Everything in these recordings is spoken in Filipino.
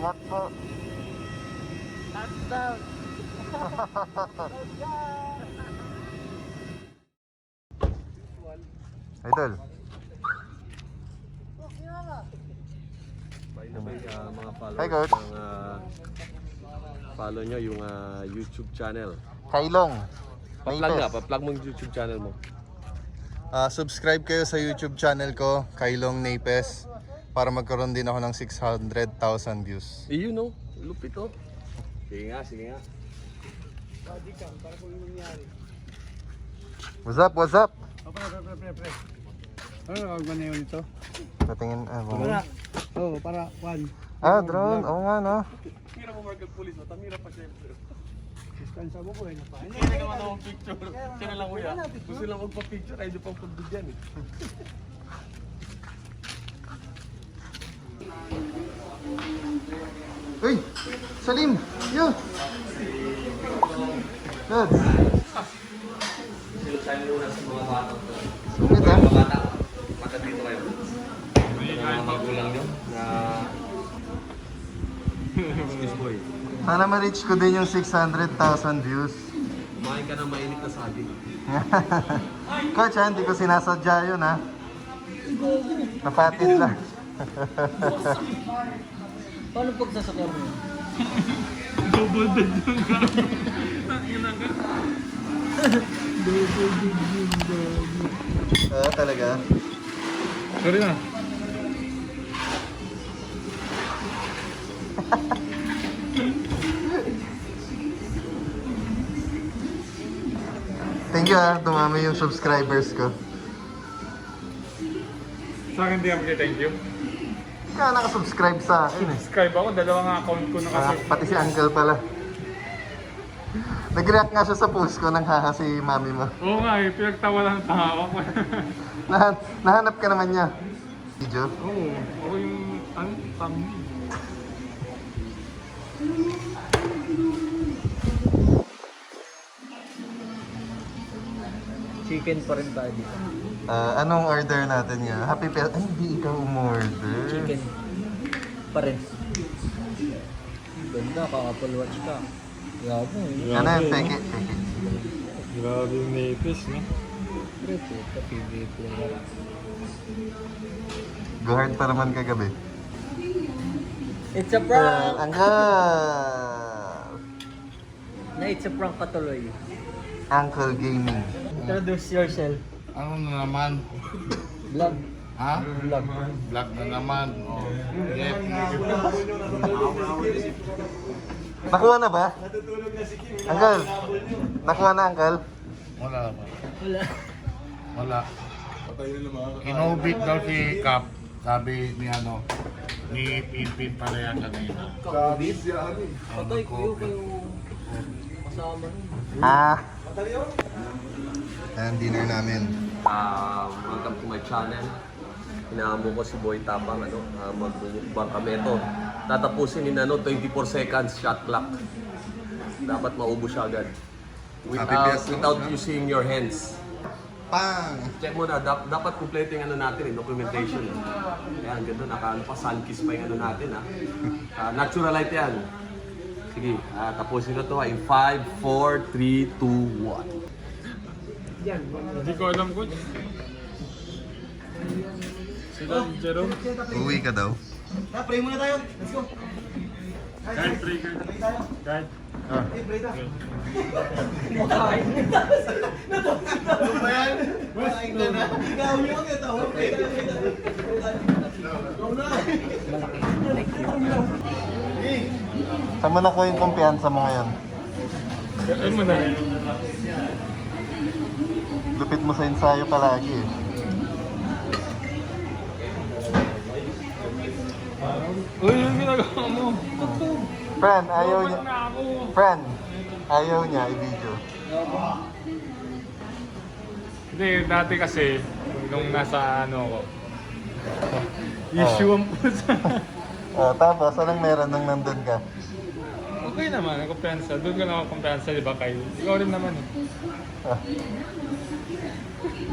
Ingat po. Touchdown! Idol. By the way, mga followers Hi, Coach. ng follow nyo yung YouTube channel. Kailong. Pa-plug nga, Naipes. pa-plug mo yung YouTube channel mo. Subscribe kayo sa YouTube channel ko, Kailong Napes, para magkaroon din ako ng 600,000 views. Yun no, lupit oh. Sige nga, sige nga. What's up, what's up? Pre. Ano gagawin ba na yun ito? Patingin, Para one. drone, oo nga no. Mira mo market police, matamira pa siyempre. Distansya mo ko eh. Hindi naman ako picture. Siya na lang kuya. Gusto lang magpa-picture, ay di pang pagbigyan eh. Uy! Salim! Yo! Lads! Tayo muna sa mga bata. Sungit ha? Mga bata, mata dito kayo. Yung mga magulang nyo na... Excuse boy. Sana ma-reach ko din yung 600,000 views. Kumain ka ng mainit na saging. Coach ha, hindi ko sinasadya yun ha. Napatid lang. Paano pagsasakyan mo yun? Double bed yung gago. Oo talaga. Sorry na. Thank you ha, dumami yung subscribers ko. Sa akin di ako thank you. Ikaw nakasubscribe sa akin eh. Subscribe ako, dalawang account ko na kasi. Pati si Uncle pala. Nag-react nga siya sa post ko nang haha si mami mo. Oo nga eh, pinagtawalan ng tanga ako. Nahanap ka naman niya. Video? Oo, ako yung tangi. Chicken pa rin tayo dito. Anong order natin nga? Happy Pet? Ay, hindi ikaw umorder. Chicken pa rin. Ganda, ka-Apple Watch ka. Gabo eh. Ano yan? Peke. Grabe yung napis, no? Pre, puta, PVP lang. Go hard pa naman kagabi. It's a prank! Uncle! Na it's a prank patuloy. Uncle Gaming. Introduce yourself. Ano na naman? Vlog. Ha? Vlog. Vlog na naman. Oh. Yep. Nakuha na ba? Uncle? Nakuha na, Uncle? Wala pa. Wala. Wala. Inubit daw si Cap. Sabi ni ni Pinpin pala yan kanina. Kakubit? Patay ko yun kayo kasama nun. Ayan, dinner namin. Welcome to my channel. Inaamo ko si Boy Tapang, magbubukbang kami ito. Tatapusin in 24 seconds shot clock. Dapat maubos siya agad. Without using your hands. Pang! Check mo na, dapat kompleto yung natin, documentation. Ayan, ganda, pa sun kiss pa yung natin. Natural light yan. Sige, tapusin na to in 5, 4, 3, 2, 1. Hindi ko alam, coach. Sila, Jerome. Uwi ka daw. Guide, pray, guide. Guide. Saan mo nakuha yung kumpiyansa mo ngayon? Ano mo na? Lupit mo sa ensayo palagi eh. Uy, yung ginagawa mo. Friend, ayaw niya. Na ako. Friend, ayaw niya i-video. Hindi, dati kasi, nung nasa ako, issue ang pusa. Tapos, anong meron nung nandun ka? Okay naman, ang kumpiyansa. Doon ka naman kumpiyansa, di ba, Kyle? Ikaw rin naman eh. Ah,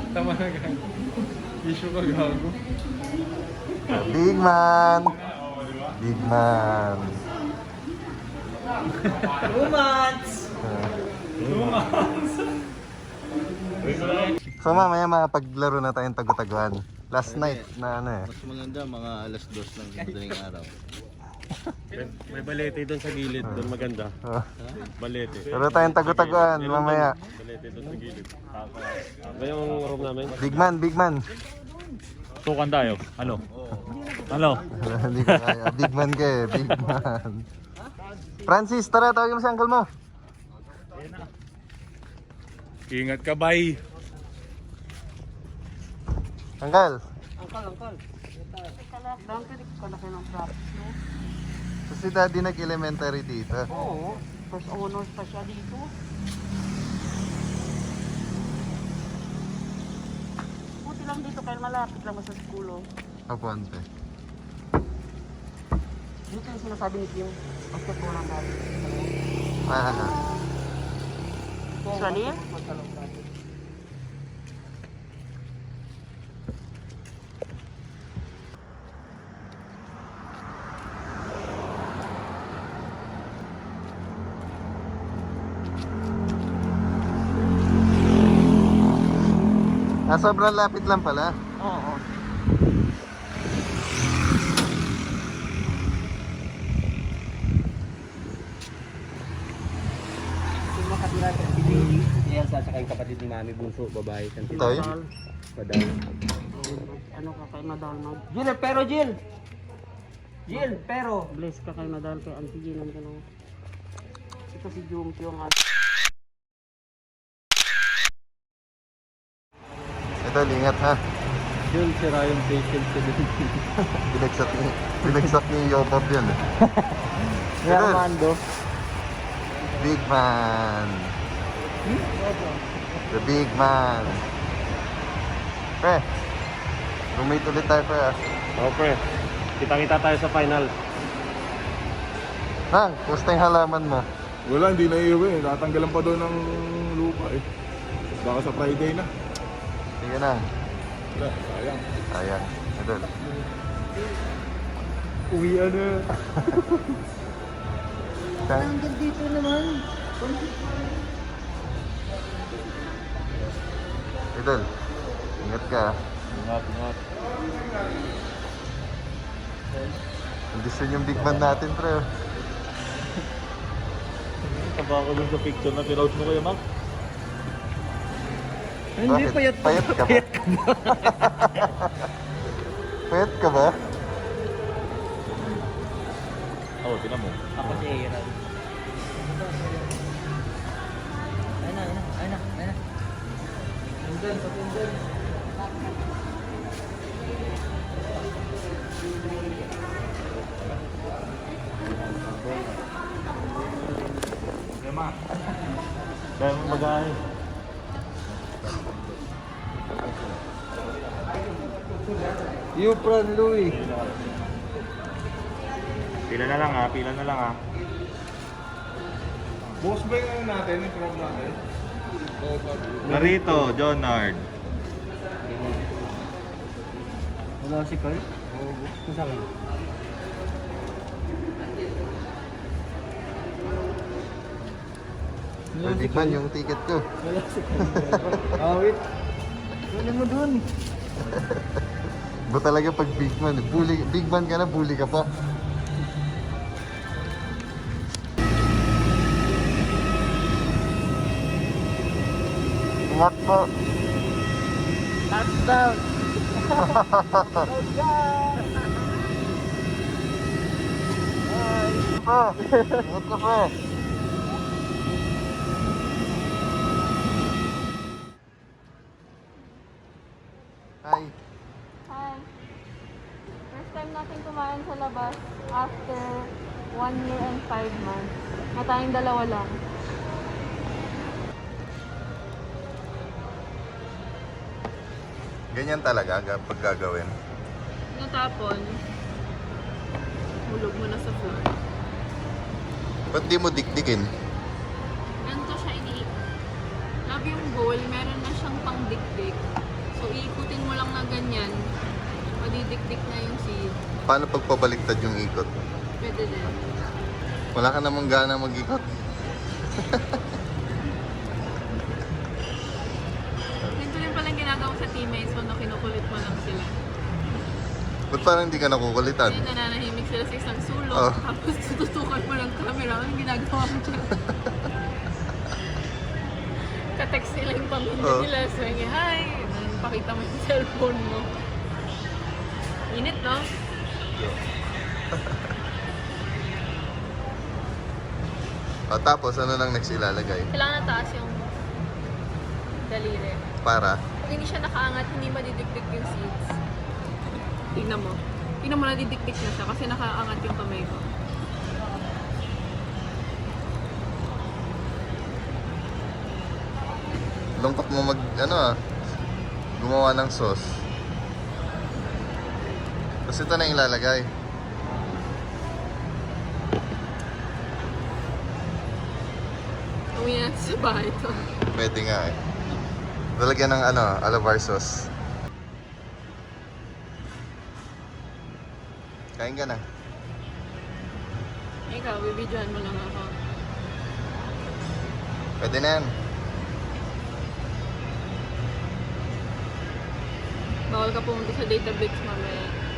Tama na ka. Issue ka, gago. Big man! Big man. 2 months! So mamaya makapaglaro na tayong tagu-taguan. Last night na ano eh. Mas maganda mga alas 2 ng madaling araw. May balete doon sa gilid, doon maganda. Oh. Balete. Laro tayong tagu-taguan mamaya. Balete doon sa gilid. Ba yung room namin? Big man, big man. Tukan tayo. Ano? Ano? Hindi ko kaya. Big man ka eh, big man. Francis, tara, tawagin mo si uncle mo. Ingat ka, bye. Uncle, Angkal. Dangkit ka na kayo ng practice, no? so si daddy nag-elementary dito. Oo. First honors pa siya dito. Buti lang dito kayo malapit lang sa school, oh. Aponte. Dito yung sinasabi ni Kim. Basta ko lang natin. Ah, Actually? sobrang lapit lang pala. Oo. Yung makatira sa Baby. Yan sa saka yung kapatid ni Mami Bunso, babae. Tayo? Padal. Ano ka kay Madal mag... Jill, pero Jill! Jill, pero! Bless ka kay Madal kay Auntie Jean. Ang gano'n. Ito si Jump yung Ito, ingat ha. Jill, sira yung patient ko din. Binagsak ni Yobob yun eh. Kaya Ito, Armando. big man. The big man. Pre, roommate ulit tayo pre ah. Oo, pre. Kita-kita tayo sa final. Nang, kumusta yung halaman mo? Wala, hindi na iuwi. Tatanggalan pa doon ng lupa eh. Baka sa Friday na. Sige na. Wala, sayang. Ayan, ito. Uwian na. Hanggang dito naman. Idol, ingat ka. Ingat. Ang gusto yung big man natin, pre. Taba ako dun sa picture na pinost mo Kuya Mac. Hindi, payat ka ba? Payat ka ba? Oo, tinan mo. Ako si Aaron. Ayun na. Kuya Mac. Kaya mo mag-aay. You from Louis. Pila na lang ha. Boss ba yung natin, yung program natin? Narito, Jonard. Wala si Carl? Oo. Kung sa akin? Big man yung ticket ko. Wala si Carl. Awit. Wala mo dun. Ba talaga pag big man, big man ka na, bully ka pa. Ingat po. touchdown. Pa, ingat ka pa. Hi. Hi. First time natin kumain sa labas after 1 year and 5 months. Na tayong dalawa lang. Ganyan talaga pag gagawin. Natapon, hulog mo na sa food. Ba't di mo dikdikin? Ganito siya love yung bowl, meron na siyang pangdikdik. So, iikutin mo lang na ganyan. Madidikdik na yung seed. Paano pagpabaliktad yung ikot? Pwede din. Wala ka namang gana mag-ikot. Ganito rin palang ginagawa sa teammates mo na kinukulit mo lang sila. Ba't parang hindi ka nakukulitan? Yung nananahimik sila sa isang sulok, Oh. tapos tututukan mo ng camera, anong ginagawa mo dyan? Ka-text nila yung pamilya Oh. nila, sabi, hi! And pakita mo yung cellphone mo. Init, no? Tapos ano nang next ilalagay? Kailangan taas yung daliri. Para? Pag hindi siya nakaangat, hindi madidikdik yung seats. Tignan mo. Tignan mo, nadidikdik na siya kasi nakaangat yung kamay ko. Lungkot mo gumawa ng sauce. Tapos ito na yung ilalagay. Uwi natin sa bahay to. Pwede nga eh. Lalagyan ng alabar sauce. Kain ka na. Ikaw, bibidyohan mo lang ako. Pwede na yan. Bawal ka pumunta sa Databricks mamaya.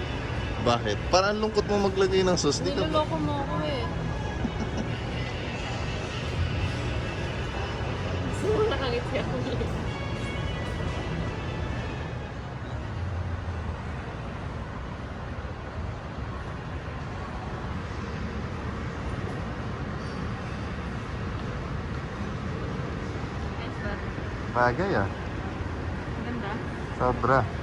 Bakit? Parang lungkot mo maglagay ng sauce. Di ka Niloloko mo ako eh. Gusto mo nakangiti ako eh. Nice ba? bagay ah. Ganda. Sobra.